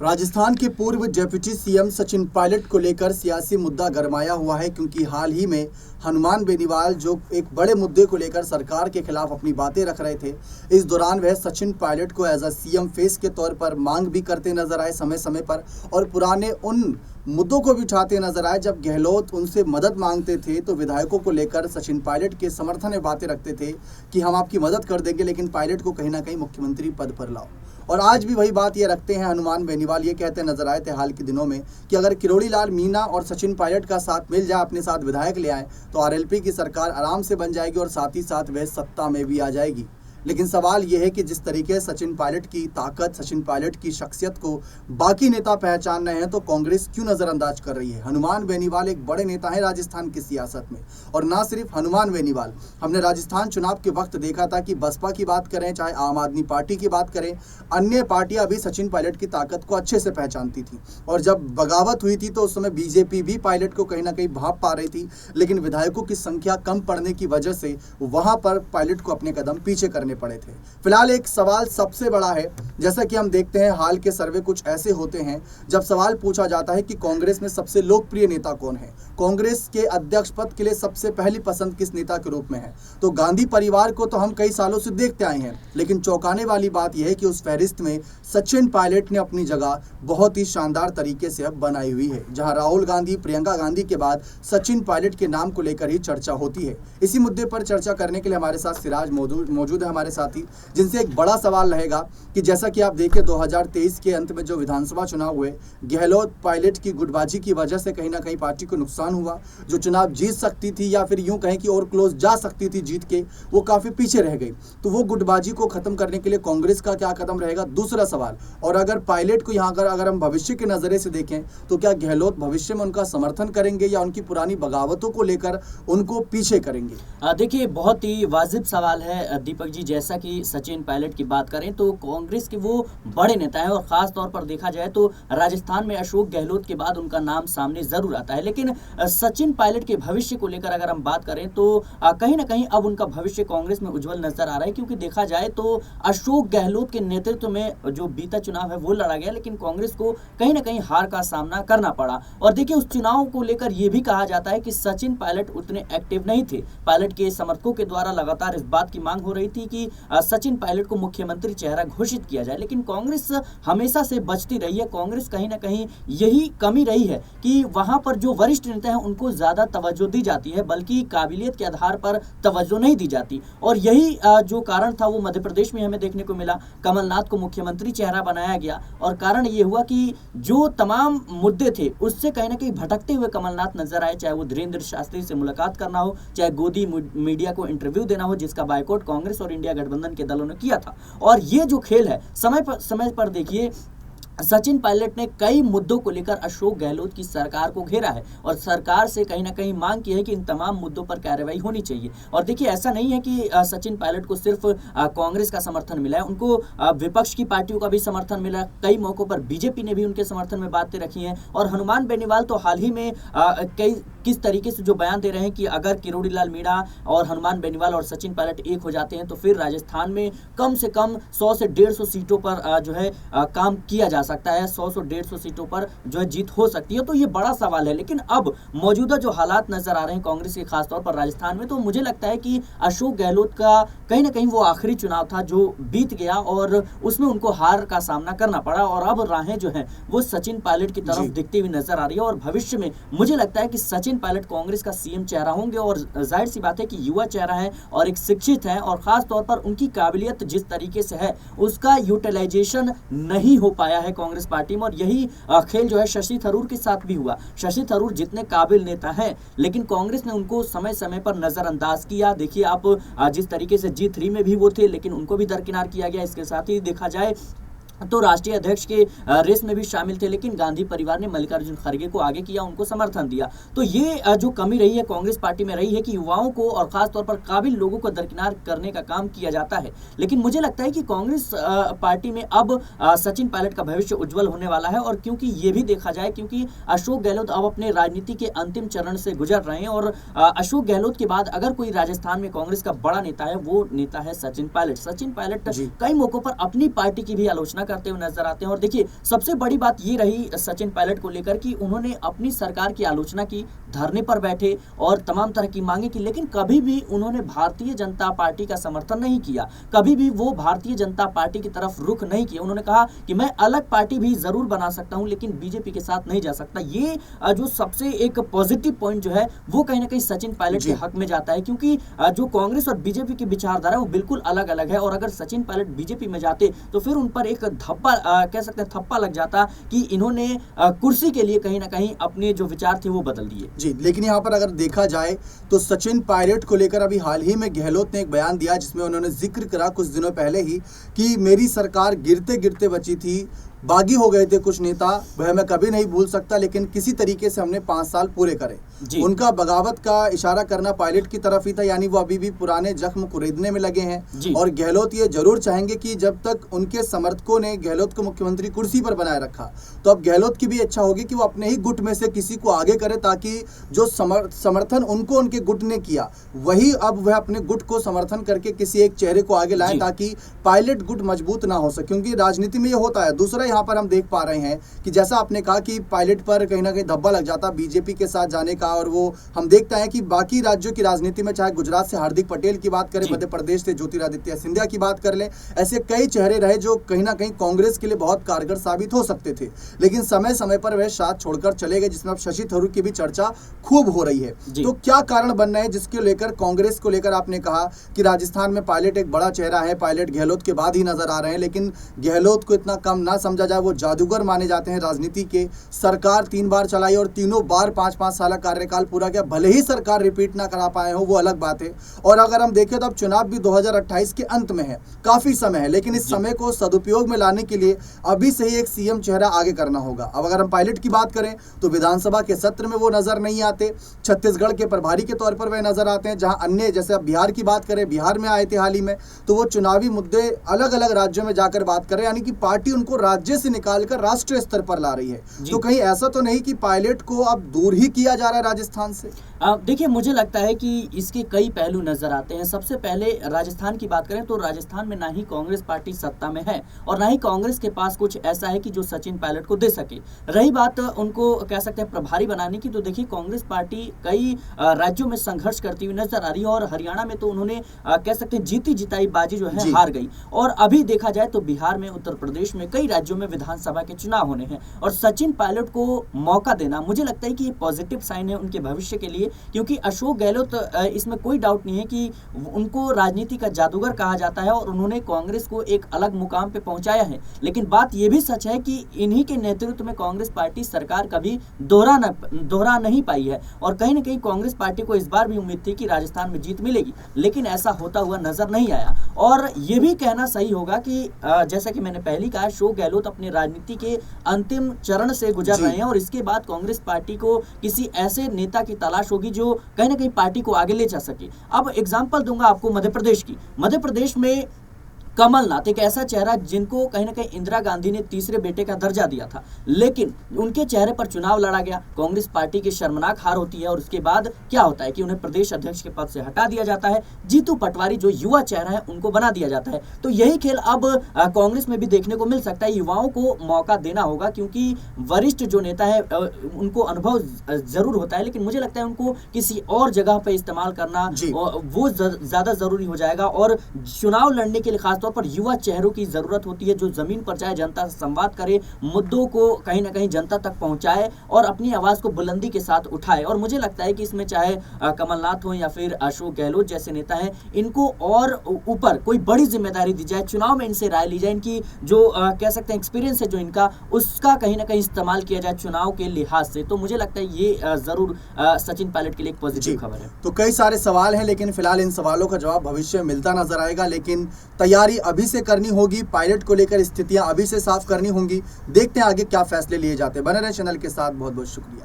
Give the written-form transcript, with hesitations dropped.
राजस्थान के पूर्व deputy CM Sachin Pilot को लेकर सियासी मुद्दा गरमाया हुआ है, क्योंकि हाल ही में हनुमान बेनीवाल जो एक बड़े मुद्दे को लेकर सरकार के खिलाफ अपनी बातें रख रहे थे, इस दौरान वह सचिन पायलट को एज अ सीएम फेस के तौर पर मांग भी करते नजर आए समय समय पर, और पुराने उन मुद्दों को भी उठाते नजर आए। जब गहलोत उनसे मदद मांगते थे तो विधायकों को लेकर सचिन पायलट के समर्थन में बातें रखते थे कि हम आपकी मदद कर देंगे, लेकिन पायलट को कहीं ना कहीं मुख्यमंत्री पद पर लाओ। और आज भी वही बात ये रखते हैं हनुमान बेनीवाल। ये कहते नजर आए थे हाल के दिनों में कि अगर किरोड़ी लाल मीणा और सचिन पायलट का साथ मिल जाए, अपने साथ विधायक ले आए, तो आरएलपी की सरकार आराम से बन जाएगी और साथ ही साथ वह सत्ता में भी आ जाएगी। लेकिन सवाल यह है कि जिस तरीके से सचिन पायलट की ताकत, सचिन पायलट की शख्सियत को बाकी नेता पहचान रहे हैं, तो कांग्रेस क्यों नज़रअंदाज कर रही है। हनुमान बेनीवाल एक बड़े नेता है राजस्थान की सियासत में, और ना सिर्फ हनुमान बेनीवाल, हमने राजस्थान चुनाव के वक्त देखा था कि बसपा की बात करें, चाहे आम आदमी पार्टी की बात करें, अन्य पार्टियां भी सचिन पायलट की ताकत को अच्छे से पहचानती थी। और जब बगावत हुई थी तो उस समय बीजेपी भी पायलट को कहीं ना कहीं भाप पा रही थी, लेकिन विधायकों की संख्या कम पड़ने की वजह से वहां पर पायलट को अपने कदम पीछे करने पड़े थे। फिलहाल एक सवाल सबसे बड़ा है, जैसा कि हम देखते हैं हाल के सर्वे कुछ ऐसे होते हैं जब सवाल पूछा जाता है कि कांग्रेस में सबसे लोकप्रिय नेता कौन है, कांग्रेस के अध्यक्ष पद के लिए सबसे पहली पसंद किस नेता के रूप में है, तो गांधी परिवार को तो हम कई सालों से देखते आए हैं। लेकिन चौंकाने वाली बात यह है कि उस फहरिस्त में सचिन पायलट ने अपनी जगह बहुत ही शानदार तरीके से अब बनाई हुई है, जहां राहुल गांधी, प्रियंका गांधी के बाद सचिन पायलट के नाम को लेकर ही चर्चा होती है। इसी मुद्दे पर चर्चा करने के लिए हमारे साथ सिराज मौजूद है हमारे साथी, जिनसे एक बड़ा सवाल रहेगा कि जैसा कि आप देखिए 2023 के अंत में जो विधानसभा चुनाव हुए, गहलोत पायलट की गुटबाजी की वजह से कहीं ना कहीं पार्टी को नुकसान हुआ। जो चुनाव जीत सकती थी, या फिर यूं कहें कि और क्लोज जा सकती थी जीत के, वो काफी पीछे रह गई। तो वो गुटबाजी को खत्म करने के लिए कांग्रेस का क्या कदम रहेगा, दूसरा सवाल। और अगर पायलट को यहाँ अगर हम भविष्य के नजरे से देखें तो क्या गहलोत भविष्य में उनका समर्थन करेंगे या उनकी पुरानी बगावतों को लेकर उनको पीछे करेंगे। देखिए, बहुत ही वाजिब सवाल है दीपक जी। जैसा कि सचिन पायलट की बात करें तो कांग्रेस के वो बड़े नेता हैं, और खास तौर पर देखा जाए तो राजस्थान में अशोक गहलोत के बाद उनका नाम सामने जरूर आता है। लेकिन सचिन पायलट के भविष्य को लेकर अगर हम बात करें तो कहीं ना कहीं अब उनका भविष्य कांग्रेस में उज्जवल नजर आ रहा है, क्योंकि देखा जाए तो अशोक गहलोत के नेतृत्व में जो बीता चुनाव है वो लड़ा गया, लेकिन कांग्रेस को कहीं ना कहीं हार का सामना करना पड़ा। और देखिए, उस चुनाव को लेकर यह भी कहा जाता है कि सचिन पायलट उतने एक्टिव नहीं थे। पायलट के समर्थकों के द्वारा लगातार इस बात की मांग हो रही थी कि सचिन पायलट को मुख्यमंत्री चेहरा घोषित किया जाए, लेकिन कांग्रेस हमेशा से बचती रही है। कांग्रेस कहीं ना कहीं यही कमी रही है कि वहां पर जो वरिष्ठ नेता हैं उनको ज्यादा तवज्जो दी जाती है, बल्कि काबिलियत के आधार पर तवज्जो नहीं दी जाती। और यही जो कारण था वो मध्य प्रदेश में हमें देखने को मिला। कमलनाथ को मुख्यमंत्री चेहरा बनाया गया, और कारण ये हुआ कि जो तमाम मुद्दे थे उससे कहीं ना कहीं भटकते हुए कमलनाथ नजर आए, चाहे वो धीरेन्द्र शास्त्री से मुलाकात करना हो, चाहे गोदी मीडिया को इंटरव्यू देना हो, जिसका बायकॉट कांग्रेस और इंडिया गठबंधन के दलों ने किया था। और ये जो खेल है, समय पर देखिए सचिन पायलट ने कई मुद्दों को लेकर अशोक गहलोत की सरकार को घेरा है, और सरकार से कहीं ना कहीं मांग की है कि इन तमाम मुद्दों पर कार्रवाई होनी चाहिए। और देखिए, ऐसा नहीं है कि सचिन पायलट को सिर्फ कांग्रेस का समर्थन मिला है, उनको विपक्ष की पार्टियों का भी समर्थन मिला। कई मौकों पर बीजेपी ने भी उनके समर्थन में बातें रखी हैं। और हनुमान बेनीवाल तो हाल ही में किस तरीके से जो बयान दे रहे हैं कि अगर किरोड़ी लाल मीणा और हनुमान बेनीवाल और सचिन पायलट एक हो जाते हैं तो फिर राजस्थान में कम से कम 100 से 150 सीटों पर जो है काम किया जा सकता है, 100 से 150 सीटों पर जो है जीत हो सकती है। तो ये बड़ा सवाल है। लेकिन अब मौजूदा जो हालात नजर आ रहे हैं कांग्रेस के, खासतौर पर राजस्थान में, तो मुझे लगता है कि अशोक गहलोत का कहीं ना कहीं वो आखिरी चुनाव था जो बीत गया, और उसमें उनको हार का सामना करना पड़ा। और अब राहें जो है वो सचिन पायलट की तरफ दिखती हुई नजर आ रही है, और भविष्य में मुझे लगता है कि सचिन पायलट कांग्रेस का सीएम चेहरा होंगे। और जाहिर सी बात है कि युवा चेहरा है और एक शिक्षित है, और खास तौर पर उनकी काबिलियत जिस तरीके से है उसका यूटिलाइजेशन नहीं हो पाया है कांग्रेस पार्टी में। और यही खेल जो है शशि थरूर के साथ भी हुआ। शशि थरूर जितने काबिल नेता हैं, लेकिन कांग्रेस ने उनको समय समय पर नजरअंदाज किया। देखिए आप, जिस तरीके से G3 में भी वो थे, लेकिन उनको भी दरकिनार किया गया। इसके साथ ही देखा जाए तो राष्ट्रीय अध्यक्ष के रेस में भी शामिल थे, लेकिन गांधी परिवार ने मल्लिकार्जुन खड़गे को आगे किया, उनको समर्थन दिया। तो ये जो कमी रही है कांग्रेस पार्टी में रही है कि युवाओं को और खास तौर पर काबिल लोगों को दरकिनार करने का काम किया जाता है। लेकिन मुझे लगता है कि कांग्रेस पार्टी में अब सचिन पायलट का भविष्य उज्जवल होने वाला है। और क्योंकि ये भी देखा जाए, क्योंकि अशोक गहलोत अब अपने राजनीति के अंतिम चरण से गुजर रहे हैं, और अशोक गहलोत के बाद अगर कोई राजस्थान में कांग्रेस का बड़ा नेता है वो नेता है सचिन पायलट। सचिन पायलट कई मौकों पर अपनी पार्टी की भी आलोचना करते हुए नजर आते हैं। और देखिए सबसे बड़ी बात ये रही सचिन पायलट को लेकर कि उन्होंने अपनी सरकार की आलोचना की, धरने पर बैठे और तमाम तरह की मांगे की, लेकिन कभी भी उन्होंने भारतीय जनता पार्टी का समर्थन नहीं किया, कभी भी वो भारतीय जनता पार्टी की तरफ रुख नहीं किया। उन्होंने कहा कि मैं अलग पार्टी भी जरूर बना सकता हूं लेकिन बीजेपी के साथ नहीं जा सकता। ये जो सबसे एक पॉजिटिव पॉइंट जो है वो कहीं ना कहीं सचिन पायलट के हक में जाता है, क्योंकि जो कांग्रेस और बीजेपी की विचारधारा है वो बिल्कुल अलग अलग है। और अगर सचिन पायलट बीजेपी में जाते तो फिर उन पर एक धब्बा कह सकते हैं थप्पा लग जाता कि इन्होंने कुर्सी के लिए कहीं ना कहीं अपने जो विचार थे वो बदल दिए। जी, लेकिन यहाँ पर अगर देखा जाए तो सचिन पायलट को लेकर अभी हाल ही में गहलोत ने एक बयान दिया जिसमें उन्होंने जिक्र करा कुछ दिनों पहले ही कि मेरी सरकार गिरते गिरते बची थी, बागी हो गए थे कुछ नेता, वह मैं कभी नहीं भूल सकता, लेकिन किसी तरीके से हमने 5 साल पूरे करे। उनका बगावत का इशारा करना पायलट की तरफ ही था, यानी वो अभी भी पुराने जख्म कुरेदने में लगे हैं। और गहलोत ये जरूर चाहेंगे कि जब तक उनके समर्थकों ने गहलोत को मुख्यमंत्री कुर्सी पर बनाए रखा तो अब गहलोत की भी इच्छा होगी कि वो अपने ही गुट में से किसी को आगे करे, ताकि जो समर्थन उनको उनके गुट ने किया वही अब वह अपने गुट को समर्थन करके किसी एक चेहरे को आगे लाए, ताकि पायलट गुट मजबूत ना हो सके। क्योंकि राजनीति में ये होता है। दूसरा यहाँ पर हम देख पा रहे हैं कि जैसा आपने कहा कि पायलट पर कहीं ना कहीं धब्बा लग जाता बीजेपी के साथ जाने का, और वो हम देखते हैं कि बाकी राज्यों की राजनीति में, चाहे गुजरात से हार्दिक पटेल की बात करें, मध्य प्रदेश से ज्योतिरादित्य सिंधिया की बात कर ले, ऐसे कई चेहरे रहे जो कहीं ना कहीं कांग्रेस के लिए बहुत कारगर साबित हो सकते थे, लेकिन समय समय पर वह साथ छोड़कर चले गए, जिसमें अब शशि थरूर की भी चर्चा खूब हो रही है। तो क्या कारण बन रहे हैं जिसके लेकर कांग्रेस को लेकर आपने कहा कि राजस्थान में पायलट एक बड़ा चेहरा है, पायलट गहलोत के बाद ही नजर आ रहे हैं, लेकिन गहलोत को इतना कम ना समझा जाए, वो जादूगर माने जाते हैं राजनीति के। सरकार 3 बार चलाई और तीनों बार 5-5 साल कार्यकाल पूरा किया, भले ही सरकार रिपीट ना करा पाए हो वो अलग बात है। और अगर हम देखें तो अब चुनाव भी 2028 के अंत में है, काफी समय है, लेकिन इस समय को सदुपयोग में लाने के लिए अभी से ही एक सीएम चेहरा आगे करना होगा। अब अगर हम पायलट की बात करें तो विधानसभा के सत्र में वो नजर नहीं आते, छत्तीसगढ़ के प्रभारी के तौर पर वह नजर आते हैं, जहां अन्य जैसे अब बिहार की बात करें, बिहार में आए थे हाल ही में, तो वो चुनावी मुद्दे अलग अलग राज्यों में जाकर बात करें, यानी कि पार्टी उनको राज्य से निकालकर राष्ट्रीय स्तर पर ला रही है। तो कहीं ऐसा तो नहीं कि पायलट को अब दूर ही किया जा रहा है राजस्थान से? देखिए मुझे लगता है कि इसके कई पहलू नजर आते हैं। सबसे पहले राजस्थान की बात करें तो राजस्थान में ना ही कांग्रेस पार्टी सत्ता में है और ना ही कांग्रेस के पास कुछ ऐसा है कि जो सचिन पायलट को दे सके। रही बात उनको कह सकते हैं प्रभारी बनाने की, तो देखिए कांग्रेस पार्टी कई राज्यों में संघर्ष करती हुई नजर आ रही है और हरियाणा में तो उन्होंने कह सकते हैं जीती जिताई बाजी जो है हार गई। और अभी देखा जाए तो बिहार में, उत्तर प्रदेश में, कई राज्यों में विधानसभा के चुनाव होने हैं और सचिन पायलट को मौका देना मुझे लगता है कि ये पॉजिटिव साइन है उनके भविष्य के लिए, क्योंकि अशोक गहलोत इसमें कोई डाउट नहीं है कि उनको राजनीति का जादूगर कहा जाता है और उन्होंने कांग्रेस को एक अलग मुकाम पे पहुंचाया है। लेकिन बात यह भी सच है कि इन्हीं के नेतृत्व में कांग्रेस पार्टी सरकार कभी दोहरा नहीं पाई है और कहीं ना कहीं कांग्रेस पार्टी को इस बार भी उम्मीद थी कि राजस्थान में जीत मिलेगी, लेकिन ऐसा होता हुआ नजर नहीं आया। और यह भी कहना सही होगा कि जैसा कि मैंने पहले कहा, अशोक गहलोत अपनी राजनीति के अंतिम चरण से गुजर रहे हैं और इसके बाद कांग्रेस पार्टी को किसी ऐसे नेता की तलाश होगी जो कहीं ना कहीं पार्टी को आगे ले जा सके। अब एग्जांपल दूंगा आपको मध्य प्रदेश की। मध्य प्रदेश में कमलनाथ एक ऐसा चेहरा जिनको कहीं ना कहीं इंदिरा गांधी ने तीसरे बेटे का दर्जा दिया था, लेकिन उनके चेहरे पर चुनाव लड़ा गया, कांग्रेस पार्टी की शर्मनाक हार होती है और उसके बाद क्या होता है कि उन्हें प्रदेश अध्यक्ष के पद से हटा दिया जाता है। जीतू पटवारी जो युवा चेहरा है उनको बना दिया जाता है। तो यही खेल अब कांग्रेस में भी देखने को मिल सकता है। युवाओं को मौका देना होगा क्योंकि वरिष्ठ जो नेता है उनको अनुभव जरूर होता है, लेकिन मुझे लगता है उनको किसी और जगह पर इस्तेमाल करना वो ज्यादा जरूरी हो जाएगा। और चुनाव लड़ने के लिए खासतौर पर युवा चेहरों की जरूरत होती है जो जमीन पर जाए, जनता से संवाद करे, मुद्दों को कहीं ना कहीं जनता तक पहुंचाए और अपनी आवाज को बुलंदी के साथ उठाए। और मुझे लगता है कि इसमें चाहे कमलनाथ हो या फिर अशोक गहलोत जैसे नेता हैं, इनको और ऊपर कोई बड़ी जिम्मेदारी दी जाए, चुनाव में इनसे राय ली जाए, इनकी जो कह सकते हैं एक्सपीरियंस है जो इनका, उसका कहीं ना कहीं इस्तेमाल किया जाए चुनाव के लिहाज से। तो मुझे लगता है ये जरूर सचिन पायलट के लिए एक पॉजिटिव खबर है। तो कई सारे सवाल हैं, लेकिन फिलहाल इन सवालों का जवाब भविष्य में मिलता नजर आएगा, लेकिन तैयारी अभी से करनी होगी। पायलट को लेकर स्थितियां अभी से साफ करनी होंगी। देखते हैं आगे क्या फैसले लिए जाते हैं। बने रहे चैनल के साथ। बहुत बहुत शुक्रिया।